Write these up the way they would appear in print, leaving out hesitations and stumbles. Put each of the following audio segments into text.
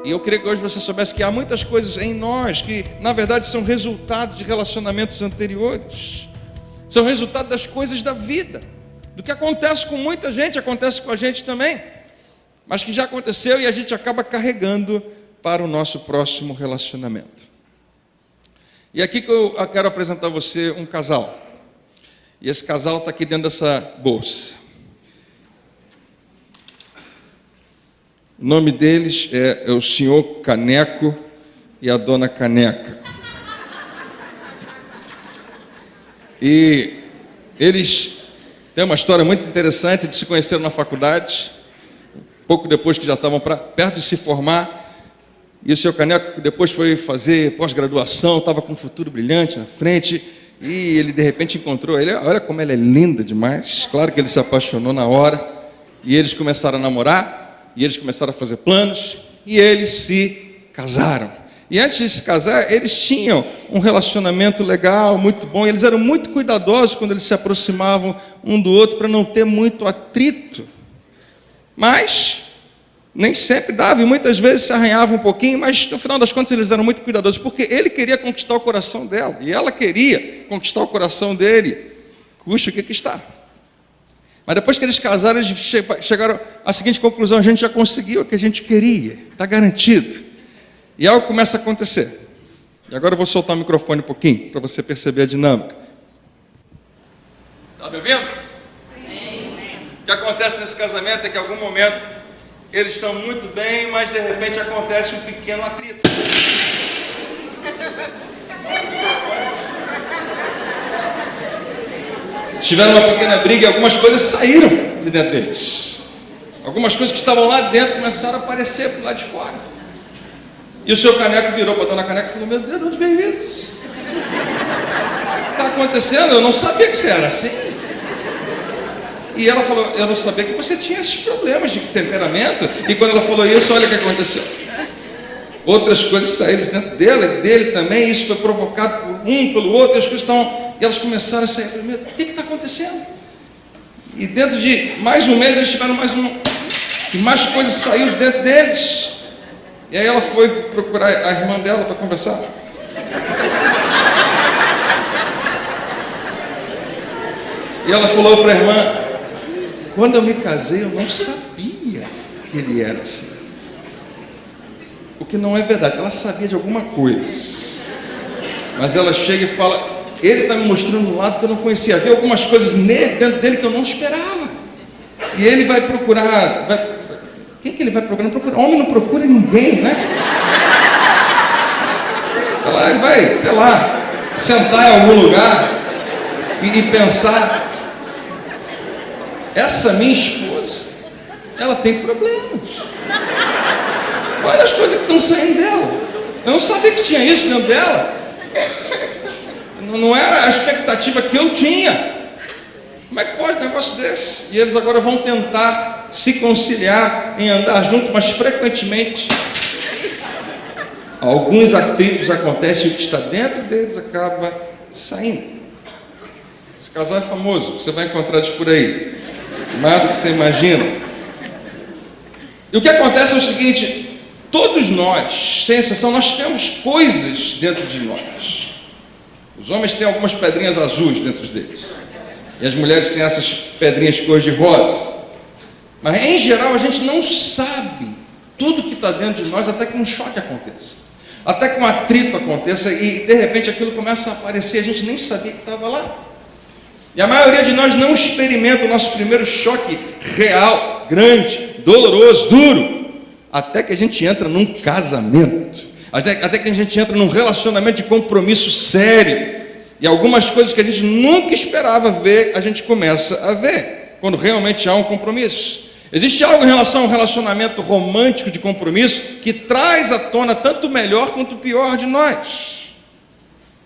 E eu queria que hoje você soubesse que há muitas coisas em nós que, na verdade, são resultado de relacionamentos anteriores. São resultado das coisas da vida. Do que acontece com muita gente, acontece com a gente também. Mas que já aconteceu e a gente acaba carregando para o nosso próximo relacionamento. E aqui que eu quero apresentar a você um casal. E esse casal está aqui dentro dessa bolsa. O nome deles é o senhor Caneco e a dona Caneca. E eles têm uma história muito interessante de se conheceram na faculdade, pouco depois que já estavam perto de se formar. E o senhor Caneco depois foi fazer pós-graduação, estava com um futuro brilhante na frente, e ele de repente encontrou ele. Olha como ela é linda demais. Claro que ele se apaixonou na hora, e eles começaram a namorar. E eles começaram a fazer planos, e eles se casaram. E antes de se casar, eles tinham um relacionamento legal, muito bom. E eles eram muito cuidadosos quando eles se aproximavam um do outro, para não ter muito atrito. Mas nem sempre dava, e muitas vezes se arranhavam um pouquinho, mas no final das contas eles eram muito cuidadosos, porque ele queria conquistar o coração dela, e ela queria conquistar o coração dele, custe o que custar. Mas depois que eles casaram, eles chegaram à seguinte conclusão: a gente já conseguiu o que a gente queria, está garantido. E algo começa a acontecer. E agora eu vou soltar o microfone um pouquinho, para você perceber a dinâmica. Está me ouvindo? Sim. O que acontece nesse casamento é que em algum momento eles estão muito bem, mas de repente acontece um pequeno atrito. Tiveram uma pequena briga e algumas coisas saíram de dentro deles. Algumas coisas que estavam lá dentro começaram a aparecer por lá de fora. E o seu Caneco virou para a dona Caneca e falou: meu Deus, de onde veio isso? O que está acontecendo? Eu não sabia que você era assim. E ela falou: eu não sabia que você tinha esses problemas de temperamento. E quando ela falou isso, olha o que aconteceu. Outras coisas saíram de dentro dela e dele também. Isso foi provocado por um, pelo outro. E as coisas estavam... E elas começaram a sair. O que está acontecendo? E dentro de mais um mês eles tiveram mais um. E mais coisas saíram dentro deles. E aí ela foi procurar a irmã dela para conversar. E ela falou para a irmã: quando eu me casei eu não sabia que ele era assim. O que não é verdade. Ela sabia de alguma coisa. Mas ela chega e fala: ele está me mostrando um lado que eu não conhecia. Havia algumas coisas dentro dele que eu não esperava. E ele vai procurar. Quem que ele vai procurar? Não procura. Homem não procura ninguém, né? Ele vai, sei lá, sentar em algum lugar e pensar: essa minha esposa, ela tem problemas. Olha as coisas que estão saindo dela. Eu não sabia que tinha isso dentro dela. Não era a expectativa que eu tinha. Como é que pode um negócio desse? E eles agora vão tentar se conciliar em andar junto, mas frequentemente alguns atritos acontecem e o que está dentro deles acaba saindo. Esse casal é famoso, você vai encontrar isso por aí, mais do que você imagina. E o que acontece é o seguinte: todos nós, sem exceção, nós temos coisas dentro de nós. Os homens têm algumas pedrinhas azuis dentro deles. E as mulheres têm essas pedrinhas cor de rosa. Mas, em geral, a gente não sabe tudo que está dentro de nós até que um choque aconteça. Até que um atrito aconteça e, de repente, aquilo começa a aparecer. A gente nem sabia que estava lá. E a maioria de nós não experimenta o nosso primeiro choque real, grande, doloroso, duro, até que a gente entra num casamento. Até que a gente entra num relacionamento de compromisso sério. E algumas coisas que a gente nunca esperava ver, a gente começa a ver, quando realmente há um compromisso. Existe algo em relação ao relacionamento romântico de compromisso que traz à tona tanto o melhor quanto o pior de nós.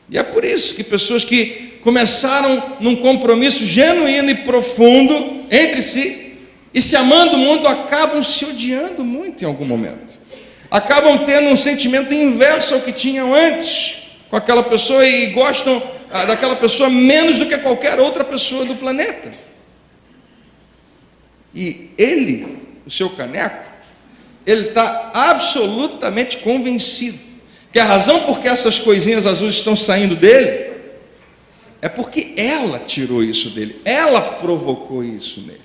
E é por isso que pessoas que começaram num compromisso genuíno e profundo entre si, e se amando muito, acabam se odiando muito em algum momento. Acabam tendo um sentimento inverso ao que tinham antes com aquela pessoa e gostam daquela pessoa menos do que qualquer outra pessoa do planeta. E ele, o seu Caneco, ele está absolutamente convencido que a razão por que essas coisinhas azuis estão saindo dele é porque ela tirou isso dele, ela provocou isso nele.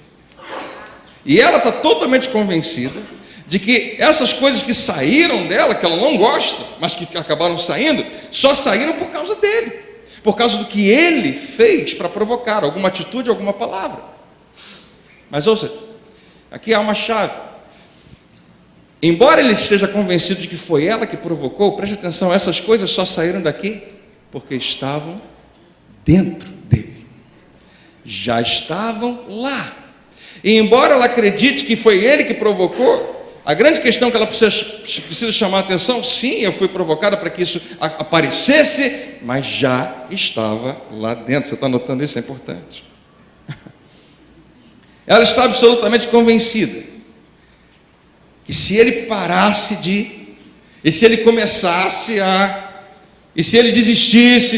E ela está totalmente convencida de que essas coisas que saíram dela, que ela não gosta, mas que acabaram saindo, só saíram por causa dele, por causa do que ele fez para provocar alguma atitude, alguma palavra. Mas ouça, aqui há uma chave. Embora ele esteja convencido de que foi ela que provocou, preste atenção, essas coisas só saíram daqui porque estavam dentro dele, já estavam lá. E embora ela acredite que foi ele que provocou, a grande questão que ela precisa chamar a atenção, sim, eu fui provocada para que isso aparecesse, mas já estava lá dentro. Você está notando isso? É importante. Ela está absolutamente convencida que se ele parasse e se ele começasse e se ele desistisse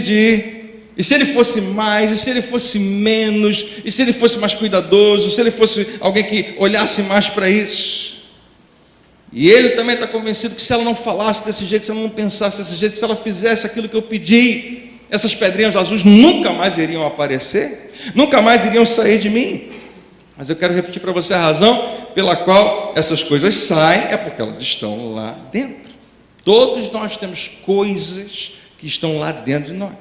e se ele fosse mais, e se ele fosse menos, e se ele fosse mais cuidadoso, se ele fosse alguém que olhasse mais para isso. E ele também está convencido que se ela não falasse desse jeito, se ela não pensasse desse jeito, se ela fizesse aquilo que eu pedi, essas pedrinhas azuis nunca mais iriam aparecer, nunca mais iriam sair de mim. Mas eu quero repetir para você a razão pela qual essas coisas saem, é porque elas estão lá dentro. Todos nós temos coisas que estão lá dentro de nós.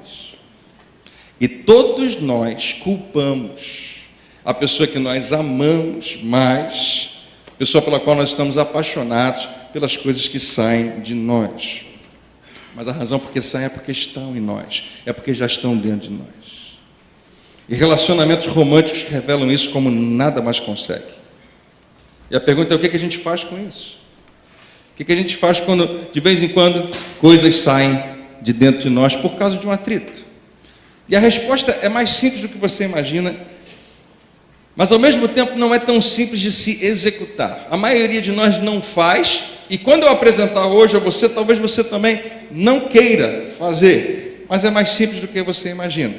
E todos nós culpamos a pessoa que nós amamos mais, a pessoa pela qual nós estamos apaixonados, pelas coisas que saem de nós. Mas a razão por que saem é porque estão em nós, é porque já estão dentro de nós. E relacionamentos românticos revelam isso como nada mais consegue. E a pergunta é: o que a gente faz com isso? O que a gente faz quando, de vez em quando, coisas saem de dentro de nós por causa de um atrito? E a resposta é mais simples do que você imagina, mas ao mesmo tempo não é tão simples de se executar. A maioria de nós não faz, e quando eu apresentar hoje a você, talvez você também não queira fazer, mas é mais simples do que você imagina.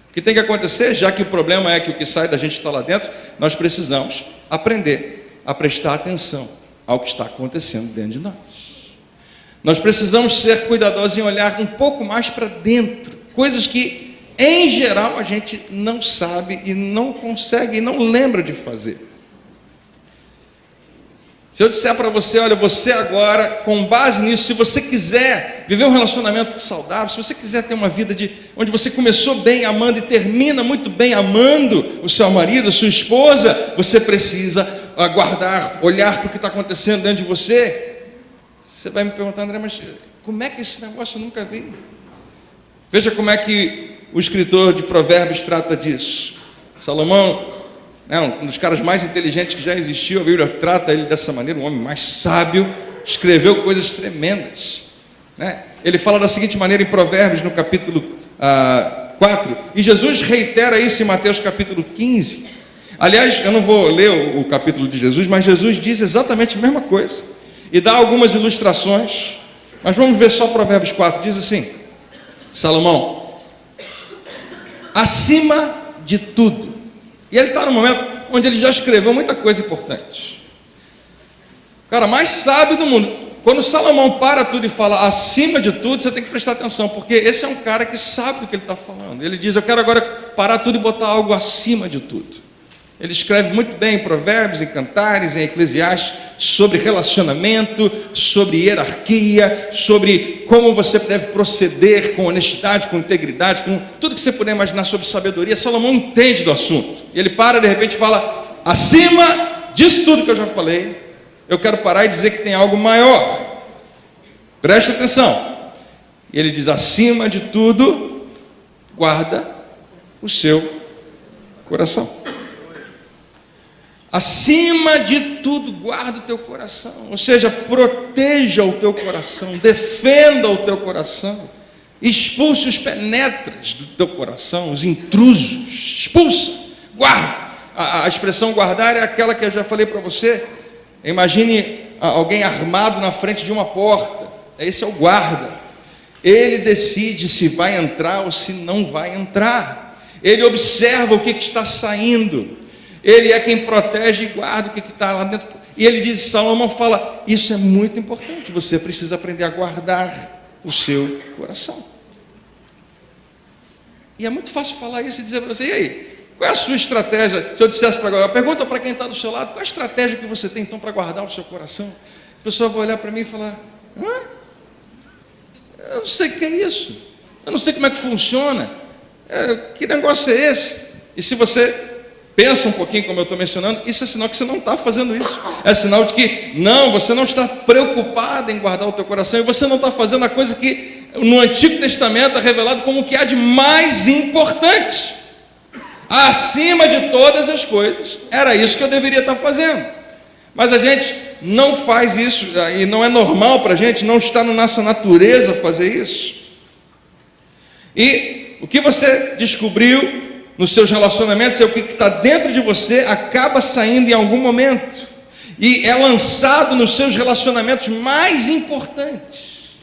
O que tem que acontecer, já que o problema é que o que sai da gente está lá dentro, nós precisamos aprender a prestar atenção ao que está acontecendo dentro de nós. Nós precisamos ser cuidadosos em olhar um pouco mais para dentro, coisas que em geral a gente não sabe e não consegue e não lembra de fazer. Se eu disser para você: olha, você agora, com base nisso, se você quiser viver um relacionamento saudável, se você quiser ter uma vida onde você começou bem amando e termina muito bem amando o seu marido, a sua esposa, você precisa aguardar, olhar para o que está acontecendo dentro de você. Você vai me perguntar: André, mas como é que esse negócio eu nunca vi? Veja como é que o escritor de Provérbios trata disso. Salomão, um dos caras mais inteligentes que já existiu, a Bíblia trata ele dessa maneira, um homem mais sábio, escreveu coisas tremendas. Ele fala da seguinte maneira em Provérbios, no capítulo 4, e Jesus reitera isso em Mateus capítulo 15. Aliás, eu não vou ler o capítulo de Jesus, mas Jesus diz exatamente a mesma coisa, e dá algumas ilustrações, mas vamos ver só Provérbios 4, diz assim: Salomão, acima de tudo. E ele está no momento onde ele já escreveu muita coisa importante. O cara mais sábio do mundo. Quando Salomão para tudo e fala acima de tudo, você tem que prestar atenção, porque esse é um cara que sabe do que ele está falando. Ele diz: eu quero agora parar tudo e botar algo acima de tudo. Ele escreve muito bem em Provérbios, em Cantares, em Eclesiastes, sobre relacionamento, sobre hierarquia, sobre como você deve proceder com honestidade, com integridade, com tudo que você puder imaginar sobre sabedoria. Salomão entende do assunto. E ele para, de repente, e fala: acima disso tudo que eu já falei, eu quero parar e dizer que tem algo maior. Preste atenção. E ele diz: acima de tudo, guarda o seu coração. Acima de tudo, guarda o teu coração, ou seja, proteja o teu coração, defenda o teu coração, expulse os penetras do teu coração, os intrusos, expulsa, guarda. A expressão guardar é aquela que eu já falei para você. Imagine alguém armado na frente de uma porta, esse é o guarda. Ele decide se vai entrar ou se não vai entrar, ele observa o que está saindo. Ele é quem protege e guarda o que está lá dentro. E ele diz, Salomão fala, isso é muito importante, você precisa aprender a guardar o seu coração. E é muito fácil falar isso e dizer para você, e aí, qual é a sua estratégia? Se eu dissesse para agora, pergunta para quem está do seu lado, qual é a estratégia que você tem então para guardar o seu coração? A pessoa vai olhar para mim e falar, eu não sei o que é isso, eu não sei como é que funciona, que negócio é esse? E se você pensa um pouquinho, como eu estou mencionando, isso é sinal que você não está fazendo isso. É sinal de que, não, você não está preocupado em guardar o teu coração, e você não está fazendo a coisa que no Antigo Testamento é revelado como o que há de mais importante. Acima de todas as coisas, era isso que eu deveria estar fazendo. Mas a gente não faz isso, e não é normal para a gente, não está na nossa natureza fazer isso. E o que você descobriu nos seus relacionamentos, é o que está dentro de você, acaba saindo em algum momento, e é lançado nos seus relacionamentos mais importantes.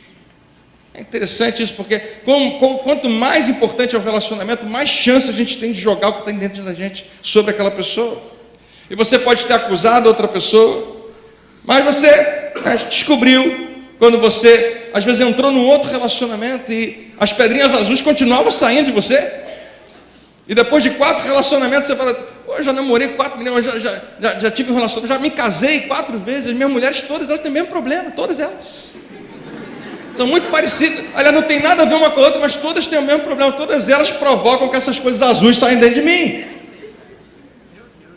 É interessante isso, porque quanto mais importante é o relacionamento, mais chance a gente tem de jogar o que está dentro da gente sobre aquela pessoa. E você pode ter acusado outra pessoa, mas você descobriu, quando você às vezes entrou num outro relacionamento, e as pedrinhas azuis continuavam saindo de você. E depois de 4 relacionamentos, você fala, eu já namorei 4 milhões, já tive um relacionamento, já me casei 4 vezes, as minhas mulheres todas, elas têm o mesmo problema, todas elas. São muito parecidas, aliás, não tem nada a ver uma com a outra, mas todas têm o mesmo problema, todas elas provocam que essas coisas azuis saem dentro de mim.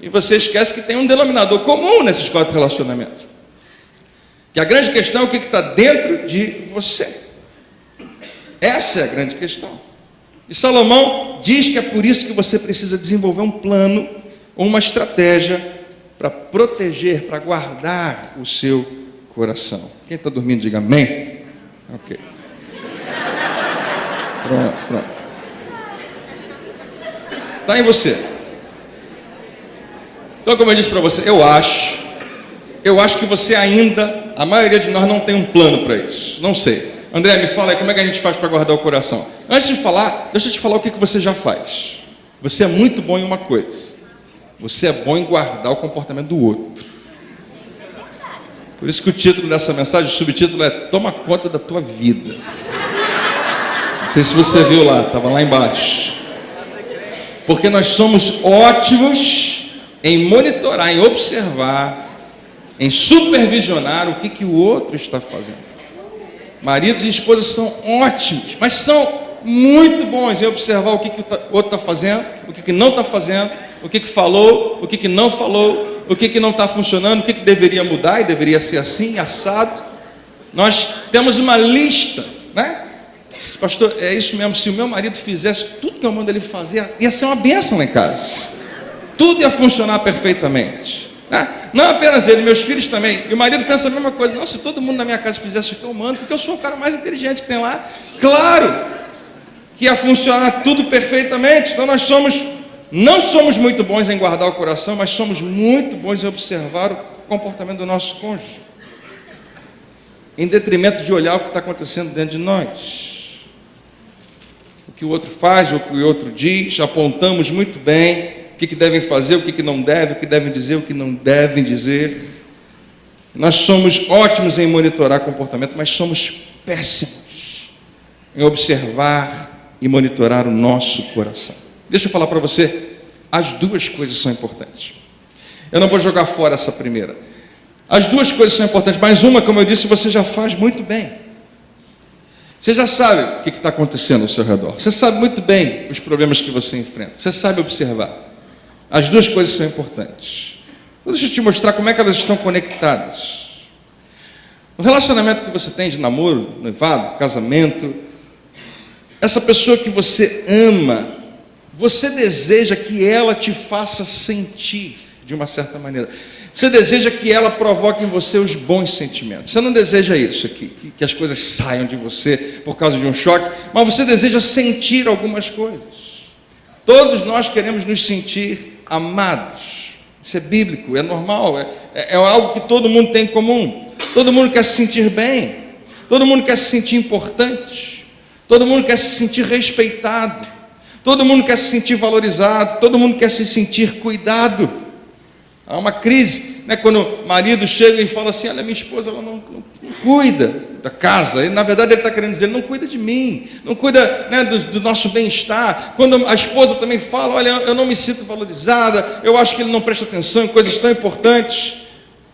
E você esquece que tem um denominador comum nesses 4 relacionamentos. Que a grande questão é o que está dentro de você. Essa é a grande questão. E Salomão diz que é por isso que você precisa desenvolver um plano, uma estratégia para proteger, para guardar o seu coração. Quem está dormindo, diga amém. Ok. Pronto. Está em você. Então, como eu disse para você, eu acho que você ainda, a maioria de nós não tem um plano para isso. Não sei. André, me fala aí, como é que a gente faz para guardar o coração? Antes de falar, deixa eu te falar o que você já faz. Você é muito bom em uma coisa. Você é bom em guardar o comportamento do outro. Por isso que o título dessa mensagem, o subtítulo é Toma conta da tua vida. Não sei se você viu lá, estava lá embaixo. Porque nós somos ótimos em monitorar, em observar, em supervisionar o que o outro está fazendo. Maridos e esposas são ótimos, mas são muito bons em observar o que o outro está fazendo, o que não está fazendo, o que falou, o que não falou, o que não está funcionando, o que deveria mudar e deveria ser assim, assado. Nós temos uma lista, né? Pastor, é isso mesmo, se o meu marido fizesse tudo que eu mando ele fazer, ia ser uma bênção lá em casa. Tudo ia funcionar perfeitamente. Não apenas ele, meus filhos também. E o marido pensa a mesma coisa. Não, se todo mundo na minha casa fizesse o que eu mando, porque eu sou o cara mais inteligente que tem lá, claro que ia funcionar tudo perfeitamente. Então não somos muito bons em guardar o coração, mas somos muito bons em observar o comportamento do nosso cônjuge, em detrimento de olhar o que está acontecendo dentro de nós. O que o outro faz, o que o outro diz, apontamos muito bem o que devem fazer, o que não devem, o que devem dizer, o que não devem dizer. Nós somos ótimos em monitorar comportamento, mas somos péssimos em observar e monitorar o nosso coração. Deixa eu falar para você, as duas coisas são importantes. Eu não vou jogar fora essa primeira. As duas coisas são importantes, mas uma, como eu disse, você já faz muito bem. Você já sabe o que está acontecendo ao seu redor. Você sabe muito bem os problemas que você enfrenta. Você sabe observar. As duas coisas são importantes. Então deixa eu te mostrar como é que elas estão conectadas. O relacionamento que você tem de namoro, noivado, casamento, essa pessoa que você ama, você deseja que ela te faça sentir de uma certa maneira. Você deseja que ela provoque em você os bons sentimentos. Você não deseja isso, que as coisas saiam de você por causa de um choque, mas você deseja sentir algumas coisas. Todos nós queremos nos sentir amados. Isso é bíblico, é normal, é algo que todo mundo tem em comum. Todo mundo quer se sentir bem, todo mundo quer se sentir importante, todo mundo quer se sentir respeitado, todo mundo quer se sentir valorizado, todo mundo quer se sentir cuidado. Há uma crise, né? Quando o marido chega e fala assim, olha, minha esposa ela não cuida da casa. E, na verdade ele está querendo dizer, ele não cuida de mim, não cuida, né, do nosso bem-estar. Quando a esposa também fala, olha, eu não me sinto valorizada, eu acho que ele não presta atenção em coisas tão importantes.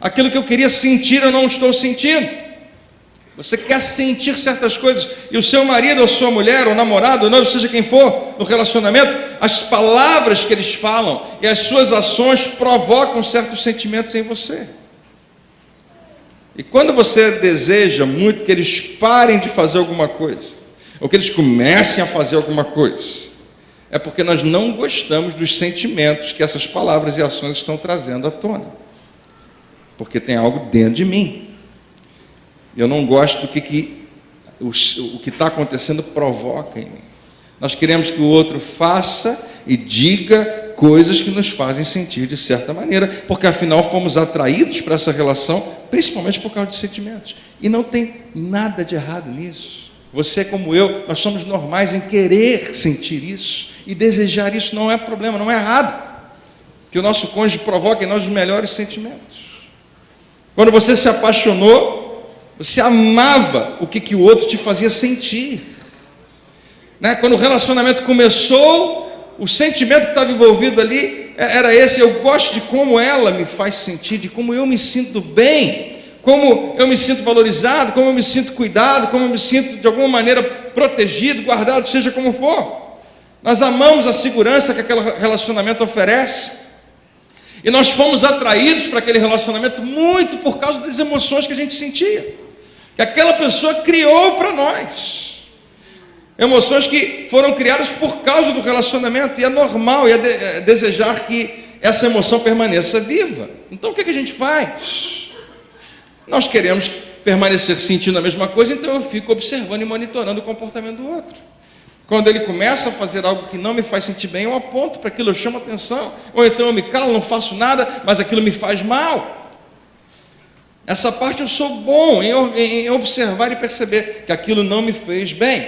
Aquilo que eu queria sentir eu não estou sentindo. Você quer sentir certas coisas, e o seu marido, ou sua mulher, ou namorado, ou noivo, seja quem for, no relacionamento, as palavras que eles falam e as suas ações provocam certos sentimentos em você. E quando você deseja muito que eles parem de fazer alguma coisa, ou que eles comecem a fazer alguma coisa, é porque nós não gostamos dos sentimentos que essas palavras e ações estão trazendo à tona. Porque tem algo dentro de mim. Eu não gosto do que o que está acontecendo provoca em mim. Nós queremos que o outro faça e diga coisas que nos fazem sentir de certa maneira, porque afinal fomos atraídos para essa relação, principalmente por causa de sentimentos. E não tem nada de errado nisso. Você, como eu, nós somos normais em querer sentir isso e desejar isso. Não é problema, não é errado que o nosso cônjuge provoque em nós os melhores sentimentos. Quando você se apaixonou, você amava o que o outro te fazia sentir, né? Quando o relacionamento começou, o sentimento que estava envolvido ali era esse: eu gosto de como ela me faz sentir, de como eu me sinto bem, como eu me sinto valorizado, como eu me sinto cuidado, como eu me sinto de alguma maneira protegido, guardado, seja como for. Nós amamos a segurança que aquele relacionamento oferece. E nós fomos atraídos para aquele relacionamento muito por causa das emoções que a gente sentia, que aquela pessoa criou para nós. Emoções que foram criadas por causa do relacionamento, e é normal, e é desejar que essa emoção permaneça viva. Então o que a gente faz? Nós queremos permanecer sentindo a mesma coisa, então eu fico observando e monitorando o comportamento do outro. Quando ele começa a fazer algo que não me faz sentir bem, eu aponto para aquilo, eu chamo atenção, ou então eu me calo, não faço nada, mas aquilo me faz mal. Essa parte eu sou bom em observar e perceber que aquilo não me fez bem.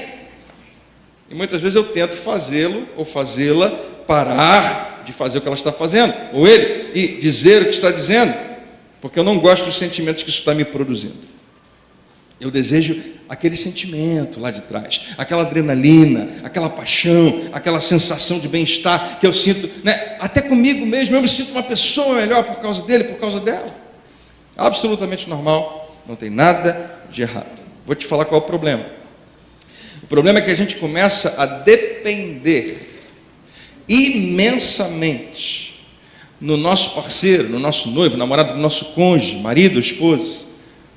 E muitas vezes eu tento fazê-lo ou fazê-la parar de fazer o que ela está fazendo, ou ele, e dizer o que está dizendo, porque eu não gosto dos sentimentos que isso está me produzindo. Eu desejo aquele sentimento lá de trás, aquela adrenalina, aquela paixão, aquela sensação de bem-estar que eu sinto, né? Até comigo mesmo, eu me sinto uma pessoa melhor por causa dele, por causa dela. Absolutamente normal, não tem nada de errado. Vou te falar qual é o problema. O problema é que a gente começa a depender imensamente no nosso parceiro, no nosso noivo, namorado, no nosso cônjuge, marido, esposa,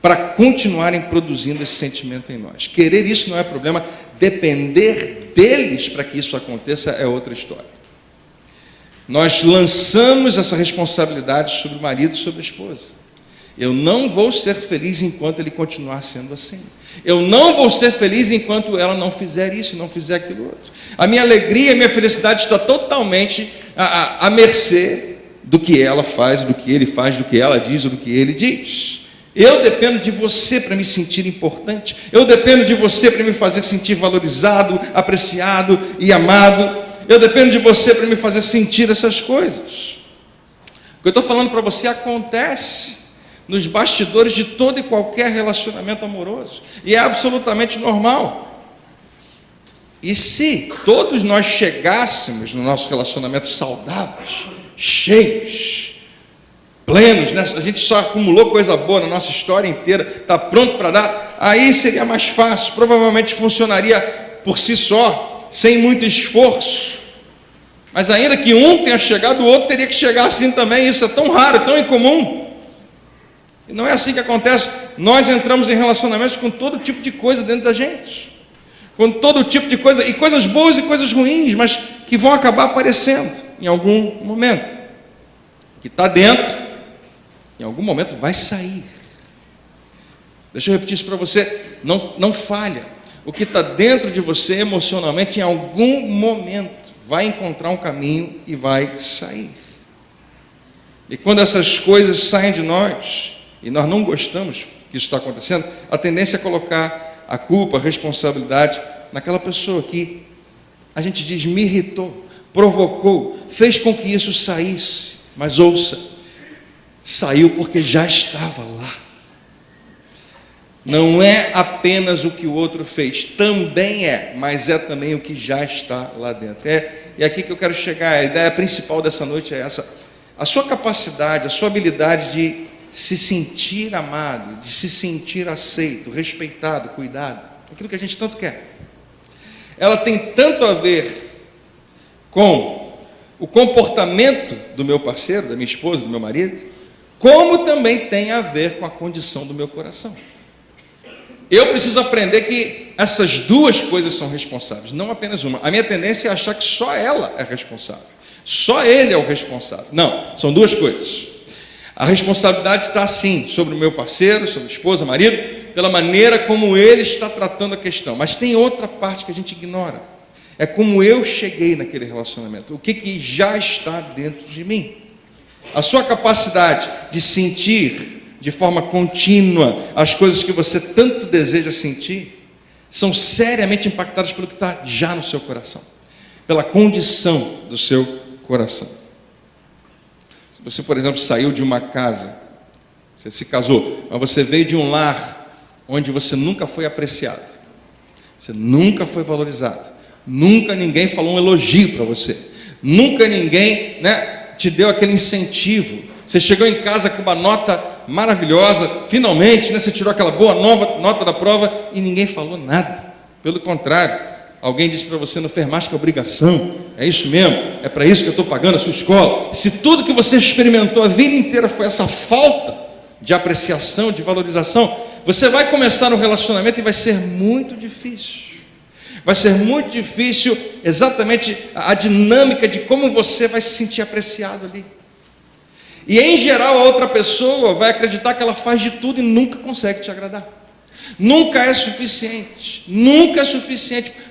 para continuarem produzindo esse sentimento em nós. Querer isso não é problema, depender deles para que isso aconteça é outra história. Nós lançamos essa responsabilidade sobre o marido e sobre a esposa. Eu não vou ser feliz enquanto ele continuar sendo assim. Eu não vou ser feliz enquanto ela não fizer isso, não fizer aquilo outro. A minha alegria, a minha felicidade está totalmente à mercê do que ela faz, do que ele faz, do que ela diz ou do que ele diz. Eu dependo de você para me sentir importante. Eu dependo de você para me fazer sentir valorizado, apreciado e amado. Eu dependo de você para me fazer sentir essas coisas. O que eu estou falando para você acontece nos bastidores de todo e qualquer relacionamento amoroso. E é absolutamente normal. E se todos nós chegássemos no nosso relacionamento saudáveis, cheios, plenos, né? A gente só acumulou coisa boa na nossa história inteira, está pronto para dar, aí seria mais fácil, provavelmente funcionaria por si só, sem muito esforço. Mas ainda que um tenha chegado, o outro teria que chegar assim também. Isso é tão raro, tão incomum. E não é assim que acontece. Nós entramos em relacionamentos com todo tipo de coisa dentro da gente, com todo tipo de coisa, e coisas boas e coisas ruins, mas que vão acabar aparecendo em algum momento. O que está dentro, em algum momento vai sair. Deixa eu repetir isso para você, não falha. O que está dentro de você emocionalmente, em algum momento, vai encontrar um caminho e vai sair. E quando essas coisas saem de nós, e nós não gostamos que isso está acontecendo, a tendência é colocar a culpa, a responsabilidade naquela pessoa que a gente diz me irritou, provocou, fez com que isso saísse. Mas ouça, Saiu porque já estava lá. Não é apenas o que o outro fez, também é, mas é também o que já está lá dentro. E aqui que eu quero chegar, a ideia principal dessa noite é essa: a sua capacidade, a sua habilidade de se sentir amado, de se sentir aceito, respeitado, cuidado, aquilo que a gente tanto quer, ela tem tanto a ver com o comportamento do meu parceiro, da minha esposa, do meu marido, como também tem a ver com a condição do meu coração. Eu preciso aprender que essas duas coisas são responsáveis, não apenas uma. A minha tendência é achar que só ela é responsável, só ele é o responsável. Não, são duas coisas. A responsabilidade está sim sobre o meu parceiro, sobre a esposa, marido, pela maneira como ele está tratando a questão. Mas tem outra parte que a gente ignora. É como eu cheguei naquele relacionamento, o que já está dentro de mim. A sua capacidade de sentir de forma contínua as coisas que você tanto deseja sentir, são seriamente impactadas pelo que está já no seu coração, pela condição do seu coração. Se você, por exemplo, saiu de uma casa, você se casou, mas você veio de um lar onde você nunca foi apreciado, você nunca foi valorizado, nunca ninguém falou um elogio para você, nunca ninguém, te deu aquele incentivo. Você chegou em casa com uma nota maravilhosa, finalmente, você tirou aquela boa nota da prova e ninguém falou nada. Pelo contrário, alguém disse para você: não fez mais que obrigação, é isso mesmo, é para isso que eu estou pagando a sua escola. Se tudo que você experimentou a vida inteira foi essa falta de apreciação, de valorização, você vai começar um relacionamento e vai ser muito difícil. Vai ser muito difícil exatamente a dinâmica de como você vai se sentir apreciado ali. E em geral a outra pessoa vai acreditar que ela faz de tudo e nunca consegue te agradar. Nunca é suficiente,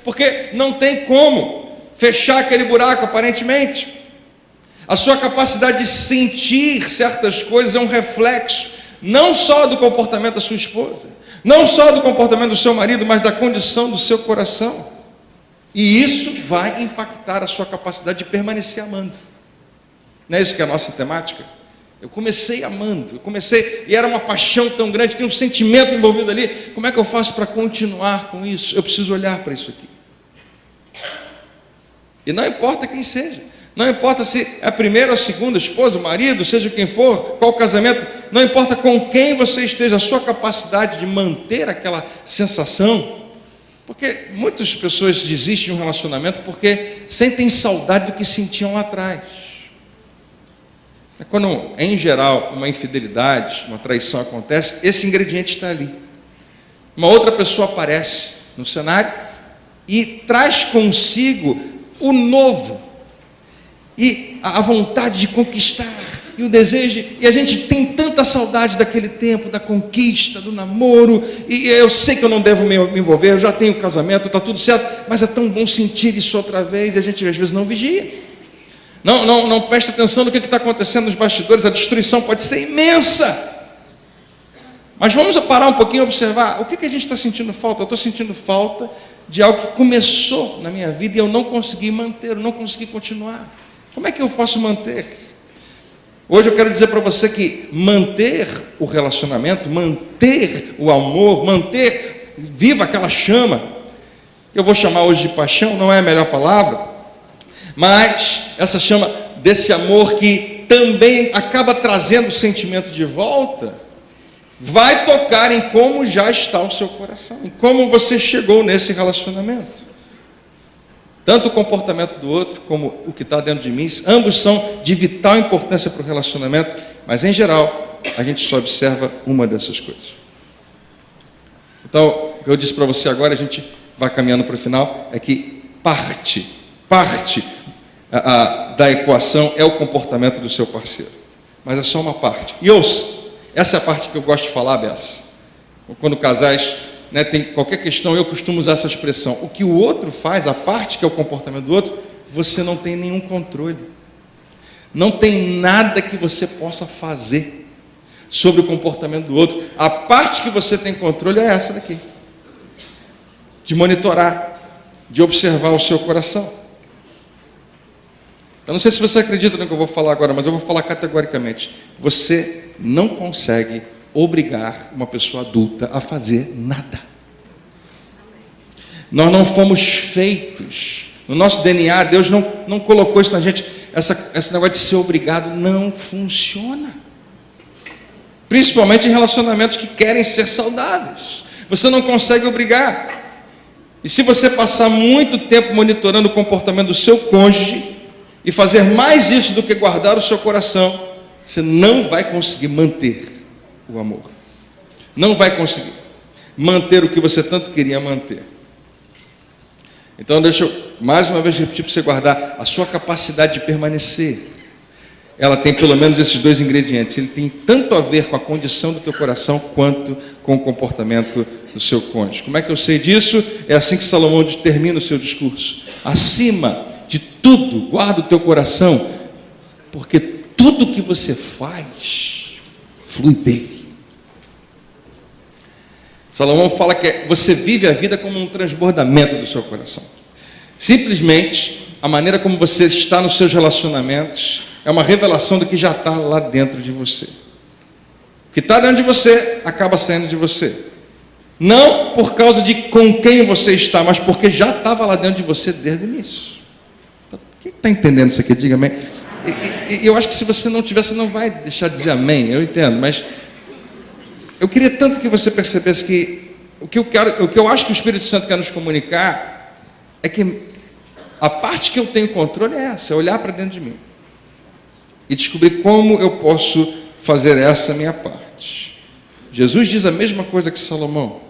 porque não tem como fechar aquele buraco aparentemente. A sua capacidade de sentir certas coisas é um reflexo não só do comportamento da sua esposa, não só do comportamento do seu marido, mas da condição do seu coração. E isso vai impactar a sua capacidade de permanecer amando. Não é isso que é a nossa temática? Eu comecei amando, e era uma paixão tão grande, tem um sentimento envolvido ali. Como é que eu faço para continuar com isso? Eu preciso olhar para isso aqui. E não importa quem seja, não importa se é a primeira ou a segunda esposa, o marido, seja quem for, qual casamento, não importa com quem você esteja, a sua capacidade de manter aquela sensação, porque muitas pessoas desistem de um relacionamento porque sentem saudade do que sentiam lá atrás. Quando, em geral, uma infidelidade, uma traição acontece, esse ingrediente está ali. Uma outra pessoa aparece no cenário e traz consigo o novo, e a vontade de conquistar, e o desejo, e a gente tem tanta saudade daquele tempo, da conquista, do namoro, e eu sei que eu não devo me envolver, eu já tenho casamento, está tudo certo, mas é tão bom sentir isso outra vez, e a gente às vezes não vigia. Não presta atenção no que está acontecendo nos bastidores. A destruição pode ser imensa, mas vamos parar um pouquinho e observar o que a gente está sentindo falta. Eu estou sentindo falta de algo que começou na minha vida e eu não consegui manter, eu não consegui continuar. Como é que eu posso manter? Hoje eu quero dizer para você que manter o relacionamento, manter o amor, manter viva aquela chama, que eu vou chamar hoje de paixão, não é a melhor palavra, mas essa chama desse amor que também acaba trazendo o sentimento de volta, vai tocar em como já está o seu coração, em como você chegou nesse relacionamento. Tanto o comportamento do outro como o que está dentro de mim, ambos são de vital importância para o relacionamento, mas em geral a gente só observa uma dessas coisas. Então, o que eu disse para você agora, a gente vai caminhando para o final, é que parte da equação é o comportamento do seu parceiro, mas é só uma parte. E ouça, essa é a parte que eu gosto de falar, Bessa. Quando casais tem qualquer questão, eu costumo usar essa expressão: o que o outro faz, a parte que é o comportamento do outro, você não tem nenhum controle, não tem nada que você possa fazer sobre o comportamento do outro. A parte que você tem controle é essa daqui, de monitorar, de observar o seu coração. Eu não sei se você acredita no que eu vou falar agora, mas eu vou falar categoricamente: você não consegue obrigar uma pessoa adulta a fazer nada. Nós não fomos feitos, no nosso DNA, Deus não colocou isso na gente, esse negócio de ser obrigado não funciona. Principalmente em relacionamentos que querem ser saudáveis. Você não consegue obrigar. E se você passar muito tempo monitorando o comportamento do seu cônjuge e fazer mais isso do que guardar o seu coração, você não vai conseguir manter o amor. Não vai conseguir manter o que você tanto queria manter. Então deixa eu mais uma vez repetir para você guardar a sua capacidade de permanecer. Ela tem pelo menos esses dois ingredientes. Ele tem tanto a ver com a condição do teu coração quanto com o comportamento do seu cônjuge. Como é que eu sei disso? É assim que Salomão termina o seu discurso. Acima de tudo, guarda o teu coração, porque tudo que você faz flui dele. Salomão fala que você vive a vida como um transbordamento do seu coração. Simplesmente, a maneira como você está nos seus relacionamentos é uma revelação do que já está lá dentro de você. O que está dentro de você, acaba saindo de você. Não por causa de com quem você está, mas porque já estava lá dentro de você desde o início. Quem está entendendo isso aqui? Diga amém. E eu acho que se você não tiver, você não vai deixar de dizer amém, eu entendo, mas eu queria tanto que você percebesse que o que eu acho que o Espírito Santo quer nos comunicar é que a parte que eu tenho controle é essa, é olhar para dentro de mim e descobrir como eu posso fazer essa minha parte. Jesus diz a mesma coisa que Salomão.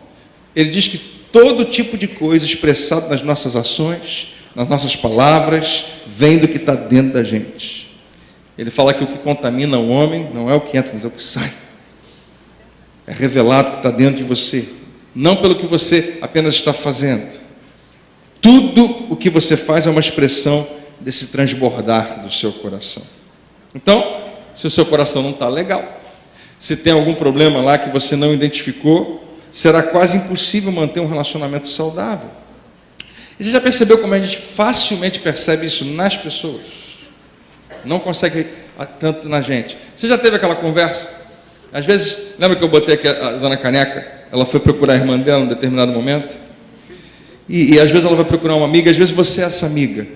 Ele diz que todo tipo de coisa expressado nas nossas ações, nas nossas palavras, vem do que está dentro da gente. Ele fala que o que contamina o homem não é o que entra, mas é o que sai. É revelado que está dentro de você, não pelo que você apenas está fazendo. Tudo o que você faz é uma expressão desse transbordar do seu coração. Então, se o seu coração não está legal, se tem algum problema lá que você não identificou, será quase impossível manter um relacionamento saudável. E você já percebeu como a gente facilmente percebe isso nas pessoas? Não consegue tanto na gente. Você já teve aquela conversa? Às vezes, lembra que eu botei aqui a dona Caneca? Ela foi procurar a irmã dela em um determinado momento. E às vezes ela vai procurar uma amiga, às vezes você é essa amiga.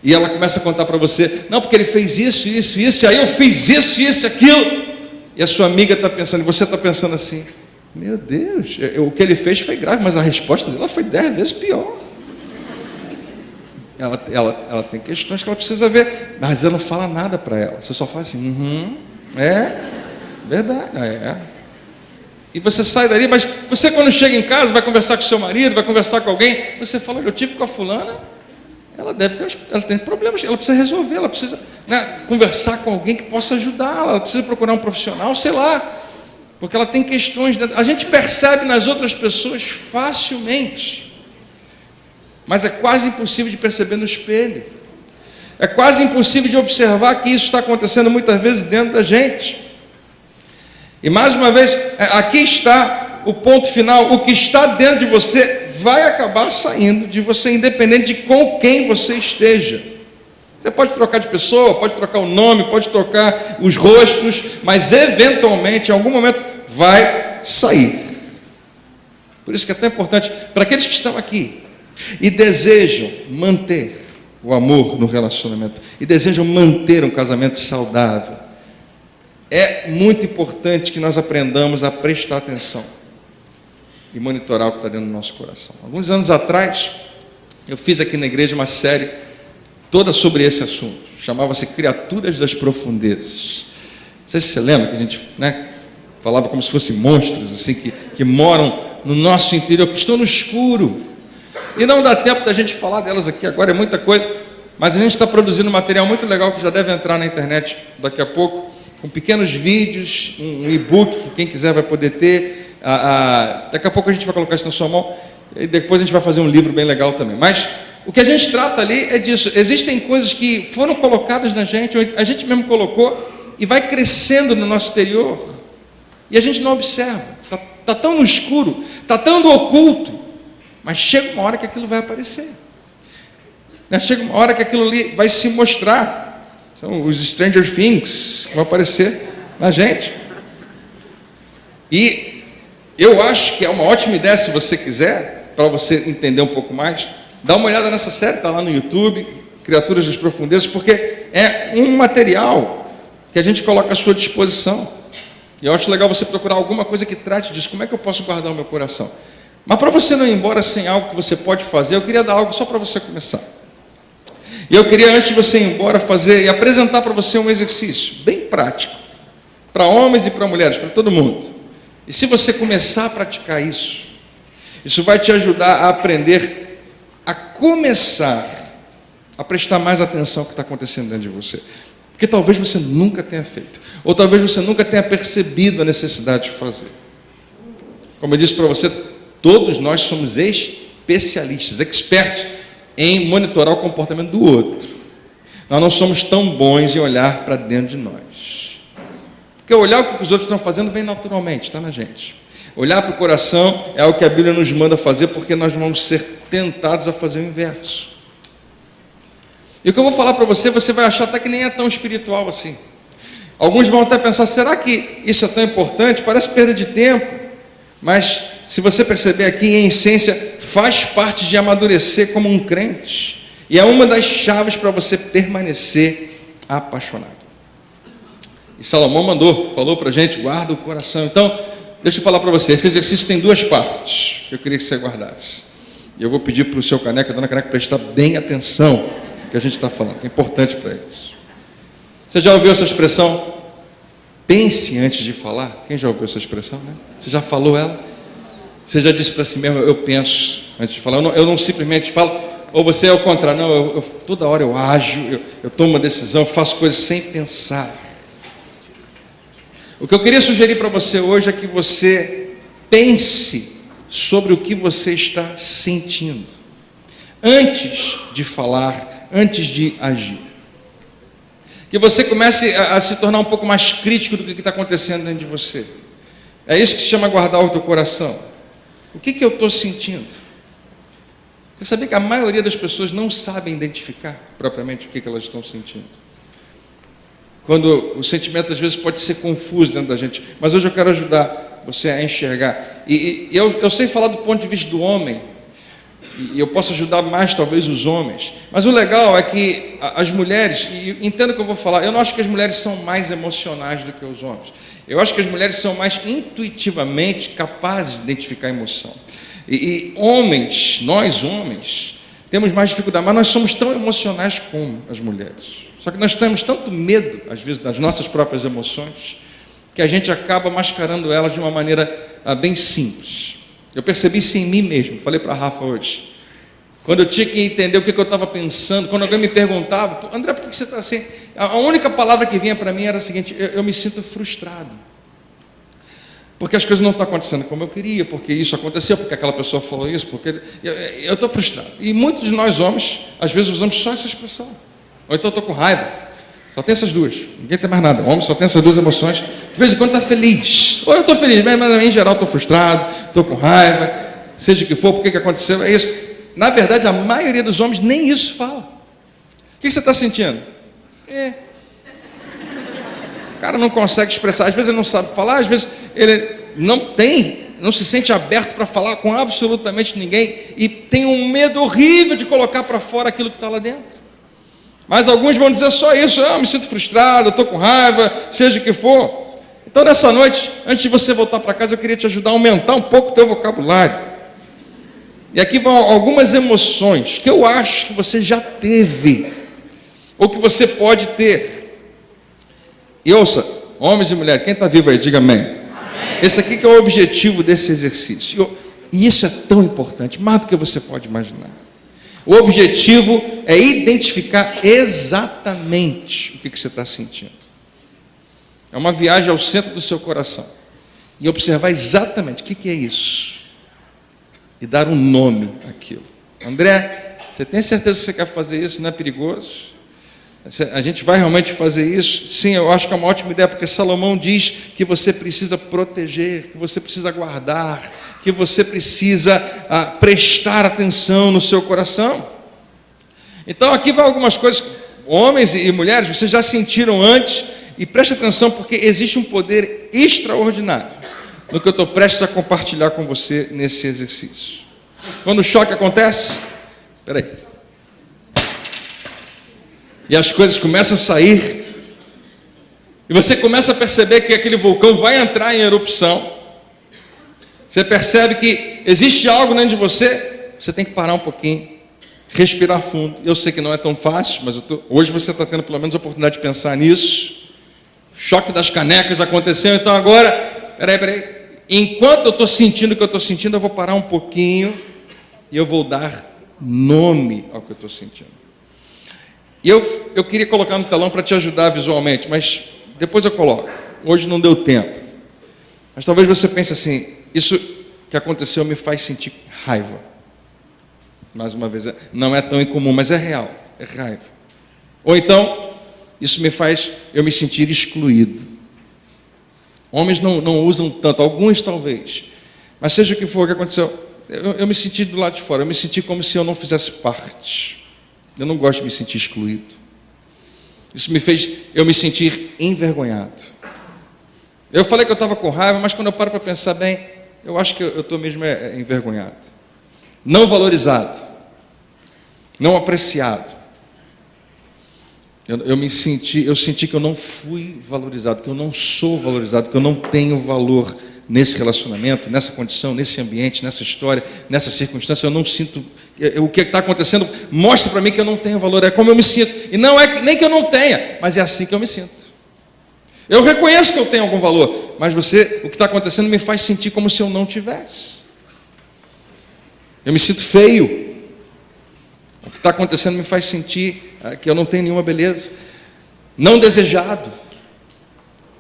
E ela começa a contar para você, não, porque ele fez isso, isso, isso, e aí eu fiz isso, isso, aquilo. E a sua amiga está pensando, e você está pensando assim, meu Deus, o que ele fez foi grave, mas a resposta dela foi 10 vezes pior. Ela tem questões que ela precisa ver, mas ela não fala nada para ela. Você só fala assim, verdade, E você sai dali, mas você quando chega em casa, vai conversar com seu marido, vai conversar com alguém, você fala, eu tive com a fulana, ela tem problemas, ela precisa resolver, ela precisa conversar com alguém que possa ajudá-la, ela precisa procurar um profissional, sei lá, porque ela tem questões, a gente percebe nas outras pessoas facilmente, mas é quase impossível de perceber no espelho, é quase impossível de observar que isso está acontecendo muitas vezes dentro da gente. E mais uma vez, aqui está o ponto final, o que está dentro de você vai acabar saindo de você, independente de com quem você esteja. Você pode trocar de pessoa, pode trocar o nome, pode trocar os rostos, mas eventualmente, em algum momento, vai sair. Por isso que é tão importante, para aqueles que estão aqui e desejam manter o amor no relacionamento, e desejam manter um casamento saudável, é muito importante que nós aprendamos a prestar atenção e monitorar o que está dentro do nosso coração. Alguns anos atrás, eu fiz aqui na igreja uma série toda sobre esse assunto. Chamava-se Criaturas das Profundezas. Não sei se você lembra que a gente falava como se fossem monstros assim, que moram no nosso interior, que estão no escuro. E não dá tempo da gente falar delas aqui agora, é muita coisa, mas a gente está produzindo um material muito legal que já deve entrar na internet daqui a pouco, com pequenos vídeos, um e-book que quem quiser vai poder ter. Daqui a pouco a gente vai colocar isso na sua mão e depois a gente vai fazer um livro bem legal também. Mas o que a gente trata ali é disso. Existem coisas que foram colocadas na gente, a gente mesmo colocou e vai crescendo no nosso exterior e a gente não observa. Está tão no escuro, está tão oculto, mas chega uma hora que aquilo vai aparecer. Chega uma hora que aquilo ali vai se mostrar. São os Stranger Things que vão aparecer. Na gente. E eu acho que é uma ótima ideia, se você quiser, para você entender um pouco mais, dá uma olhada nessa série, está lá no YouTube, Criaturas das Profundezas, porque é um material que a gente coloca à sua disposição. E eu acho legal você procurar alguma coisa que trate disso. Como é que eu posso guardar o meu coração? Mas para você não ir embora sem algo que você pode fazer, eu queria dar algo só para você começar. E eu queria, antes de você ir embora, fazer e apresentar para você um exercício bem prático, para homens e para mulheres, para todo mundo. E se você começar a praticar isso, isso vai te ajudar a aprender a começar a prestar mais atenção ao que está acontecendo dentro de você. Porque talvez você nunca tenha feito, ou talvez você nunca tenha percebido a necessidade de fazer. Como eu disse para você, todos nós somos especialistas, expertos em monitorar o comportamento do outro. Nós não somos tão bons em olhar para dentro de nós. Porque olhar o que os outros estão fazendo vem naturalmente, está na gente. Olhar para o coração é o que a Bíblia nos manda fazer, porque nós vamos ser tentados a fazer o inverso. E o que eu vou falar para você, você vai achar até que nem é tão espiritual assim. Alguns vão até pensar, será que isso é tão importante? Parece perda de tempo. Mas, se você perceber aqui, em essência, faz parte de amadurecer como um crente. E é uma das chaves para você permanecer apaixonado. E Salomão falou para a gente, guarda o coração. Então, deixa eu falar para você, esse exercício tem duas partes, que eu queria que você guardasse. E eu vou pedir para o seu caneca, a dona caneca, prestar bem atenção no que a gente está falando, que é importante para eles. Você já ouviu essa expressão? Pense antes de falar. Quem já ouviu essa expressão, né? Você já falou ela? Você já disse para si mesmo, eu penso antes de falar. Eu não simplesmente falo, ou você é o contrário. Não, toda hora eu ajo, eu tomo uma decisão, faço coisas sem pensar. O que eu queria sugerir para você hoje é que você pense sobre o que você está sentindo, antes de falar, antes de agir. Que você comece a se tornar um pouco mais crítico do que está acontecendo dentro de você. É isso que se chama guardar o teu coração. O que eu estou sentindo? Você sabia que a maioria das pessoas não sabem identificar propriamente o que elas estão sentindo? Quando o sentimento às vezes pode ser confuso dentro da gente. Mas hoje eu quero ajudar você a enxergar. E eu sei falar do ponto de vista do homem, e eu posso ajudar mais talvez os homens, mas o legal é que as mulheres, e entenda o que eu vou falar, eu não acho que as mulheres são mais emocionais do que os homens, eu acho que as mulheres são mais intuitivamente capazes de identificar a emoção, e homens, nós homens, temos mais dificuldade, mas nós somos tão emocionais como as mulheres, só que nós temos tanto medo às vezes das nossas próprias emoções, que a gente acaba mascarando elas de uma maneira bem simples. Eu percebi isso em mim mesmo, falei para a Rafa hoje. Quando eu tinha que entender o que eu estava pensando, quando alguém me perguntava, André, por que você está assim? A única palavra que vinha para mim era a seguinte, eu me sinto frustrado. Porque as coisas não estão acontecendo como eu queria, porque isso aconteceu, porque aquela pessoa falou isso, porque eu estou frustrado. E muitos de nós homens, às vezes usamos só essa expressão. Ou então eu estou com raiva. Só tem essas duas, ninguém tem mais nada. O homem só tem essas duas emoções. De vez em quando está feliz. Ou eu estou feliz, mas em geral estou frustrado, estou com raiva, seja o que for, por que aconteceu, é isso. Na verdade, a maioria dos homens nem isso fala. O que você está sentindo? O cara não consegue expressar, às vezes ele não sabe falar, às vezes ele não se sente aberto para falar com absolutamente ninguém e tem um medo horrível de colocar para fora aquilo que está lá dentro. Mas alguns vão dizer só isso, eu me sinto frustrado, eu estou com raiva, seja o que for. Então nessa noite, antes de você voltar para casa, eu queria te ajudar a aumentar um pouco o teu vocabulário. E aqui vão algumas emoções que eu acho que você já teve, ou que você pode ter. E ouça, homens e mulheres, quem está vivo aí, diga amém. Amém. Esse aqui que é o objetivo desse exercício. E isso é tão importante, mais do que você pode imaginar. O objetivo é identificar exatamente o que você está sentindo. É uma viagem ao centro do seu coração. E observar exatamente o que é isso. E dar um nome àquilo. André, você tem certeza que você quer fazer isso? Não é perigoso? A gente vai realmente fazer isso? Sim, eu acho que é uma ótima ideia, porque Salomão diz que você precisa proteger, que você precisa guardar, que você precisa prestar atenção no seu coração. Então aqui vai algumas coisas, homens e mulheres, vocês já sentiram antes E preste atenção, porque existe um poder extraordinário no que eu estou prestes a compartilhar com você nesse exercício. Quando o choque acontece, peraí, e as coisas começam a sair, e você começa a perceber que aquele vulcão vai entrar em erupção, você percebe que existe algo dentro de você, você tem que parar um pouquinho, respirar fundo. Eu sei que não é tão fácil, mas hoje você está tendo pelo menos a oportunidade de pensar nisso. O choque das canecas aconteceu, então agora, peraí. Enquanto eu estou sentindo o que eu estou sentindo, eu vou parar um pouquinho e eu vou dar nome ao que eu estou sentindo. E eu queria colocar no telão para te ajudar visualmente, mas depois eu coloco. Hoje não deu tempo. Mas talvez você pense assim, isso que aconteceu me faz sentir raiva. Mais uma vez, não é tão incomum, mas é real, é raiva. Ou então, isso me faz eu me sentir excluído. Homens não usam tanto, alguns talvez, mas seja o que for que aconteceu, eu me senti do lado de fora, eu me senti como se eu não fizesse parte. Eu não gosto de me sentir excluído. Isso me fez eu me sentir envergonhado. Eu falei que eu estava com raiva, mas quando eu paro para pensar bem, eu acho que eu estou mesmo envergonhado. Não valorizado. Não apreciado. Eu senti que eu não fui valorizado, que eu não sou valorizado, que eu não tenho valor nesse relacionamento, nessa condição, nesse ambiente, nessa história, nessa circunstância. Eu não sinto. O que está acontecendo mostra para mim que eu não tenho valor. É como eu me sinto. E não é nem que eu não tenha, mas é assim que eu me sinto. Eu reconheço que eu tenho algum valor, mas o que está acontecendo me faz sentir como se eu não tivesse. Eu me sinto feio. O que está acontecendo me faz sentir que eu não tenho nenhuma beleza. Não desejado.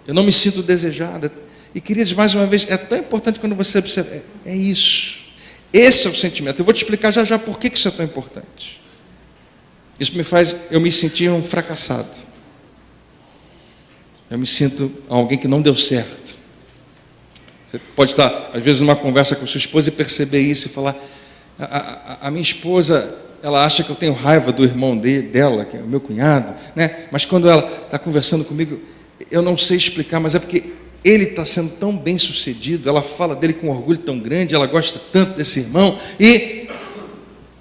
Eu não me sinto desejado. E, queridos, mais uma vez, é tão importante quando você observa. É isso. Esse é o sentimento. Eu vou te explicar já por que isso é tão importante. Isso me faz eu me sentir um fracassado. Eu me sinto alguém que não deu certo. Você pode estar, às vezes, numa conversa com sua esposa e perceber isso e falar: a minha esposa, ela acha que eu tenho raiva do irmão dela, que é o meu cunhado, né? Mas quando ela está conversando comigo, eu não sei explicar, mas é porque ele está sendo tão bem sucedido, ela fala dele com um orgulho tão grande, ela gosta tanto desse irmão, e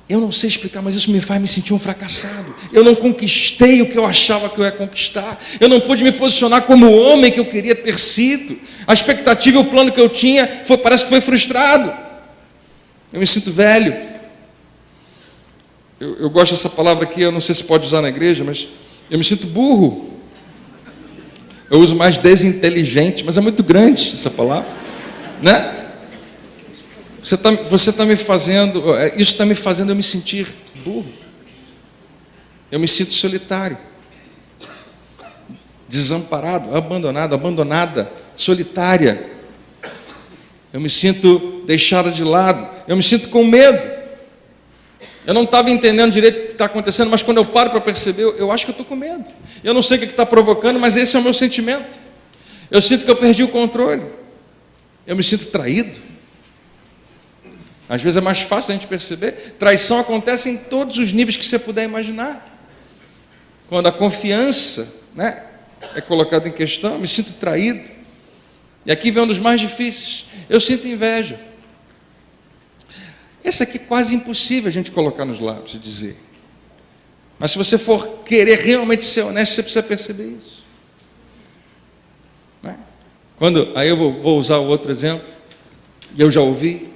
eu não sei explicar, mas isso me faz me sentir um fracassado. Eu não conquistei o que eu achava que eu ia conquistar, eu não pude me posicionar como o homem que eu queria ter sido, a expectativa e o plano que eu tinha parece que foi frustrado. Eu me sinto velho. Eu gosto dessa palavra aqui, eu não sei se pode usar na igreja, mas eu me sinto burro. Eu uso mais desinteligente, mas é muito grande essa palavra, né? Você está me fazendo, isso está me fazendo eu me sentir burro. Eu me sinto solitário, desamparado, abandonado, abandonada, solitária. Eu me sinto deixada de lado, eu me sinto com medo. Eu não estava entendendo direito o que está acontecendo, mas quando eu paro para perceber, eu acho que eu estou com medo. Eu não sei o que está provocando, mas esse é o meu sentimento. Eu sinto que eu perdi o controle. Eu me sinto traído. Às vezes é mais fácil a gente perceber. Traição acontece em todos os níveis que você puder imaginar. Quando a confiança, né, é colocada em questão, eu me sinto traído. E aqui vem um dos mais difíceis. Eu sinto inveja. Esse aqui é quase impossível a gente colocar nos lábios e dizer. Mas se você for querer realmente ser honesto, você precisa perceber isso. Não é? Aí eu vou usar o outro exemplo, e eu já ouvi.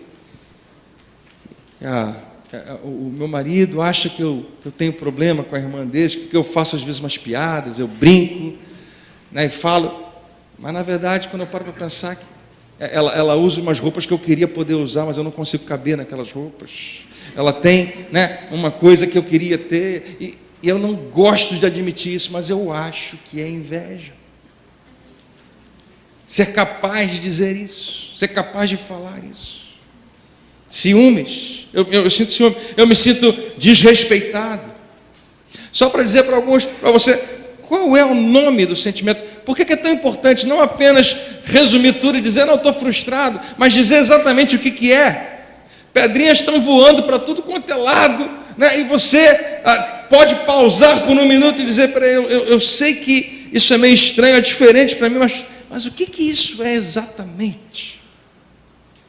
O meu marido acha que eu tenho problema com a irmã dele, porque eu faço às vezes umas piadas, eu brinco, né, e falo. Mas na verdade, quando eu paro para pensar que ela usa umas roupas que eu queria poder usar, mas eu não consigo caber naquelas roupas. Ela tem, né, uma coisa que eu queria ter, e eu não gosto de admitir isso, mas eu acho que é inveja. Ser capaz de dizer isso, ser capaz de falar isso. Ciúmes, eu sinto ciúme, eu me sinto desrespeitado. Só para dizer para você, qual é o nome do sentimento? Por que é tão importante não apenas resumir tudo e dizer, não, estou frustrado, mas dizer exatamente o que é. Pedrinhas estão voando para tudo quanto é lado, né? E você pode pausar por um minuto e dizer, peraí, eu sei que isso é meio estranho, é diferente para mim, mas o que isso é exatamente?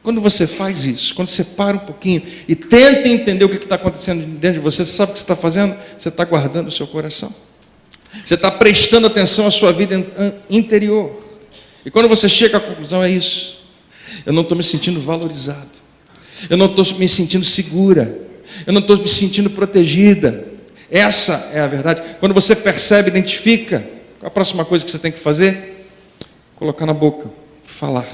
Quando você faz isso, quando você para um pouquinho e tenta entender o que está acontecendo dentro de você, você sabe o que você está fazendo? Você está guardando o seu coração. Você está prestando atenção à sua vida interior. E quando você chega à conclusão, é isso. Eu não estou me sentindo valorizado. Eu não estou me sentindo segura. Eu não estou me sentindo protegida. Essa é a verdade. Quando você percebe, identifica, qual a próxima coisa que você tem que fazer? Colocar na boca, falar.